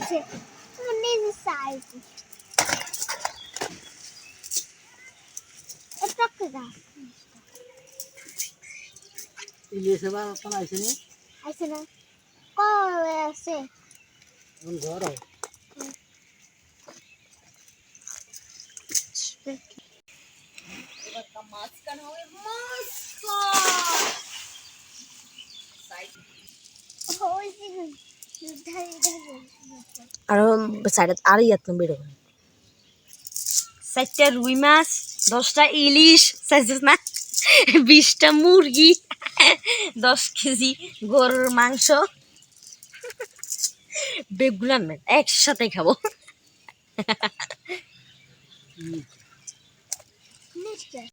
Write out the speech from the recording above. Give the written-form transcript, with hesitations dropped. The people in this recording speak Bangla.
আছে নিজে সাইজ এটা কেডা ইলিশে বা কোন আইছেনি আইছে না কই আছে কোন ঘর এবার কা মাছ কান হবে মাছ ওই যে ধাই ধাই আর সাইড আর ইয়াত বেরো 7টা রুই মাছ 10টা ইলিশ সাইজেস না 20টা মুরগি 10 কেজি গরুর মাংস বেগুলাম একসাথে খাবো নিশ্চয়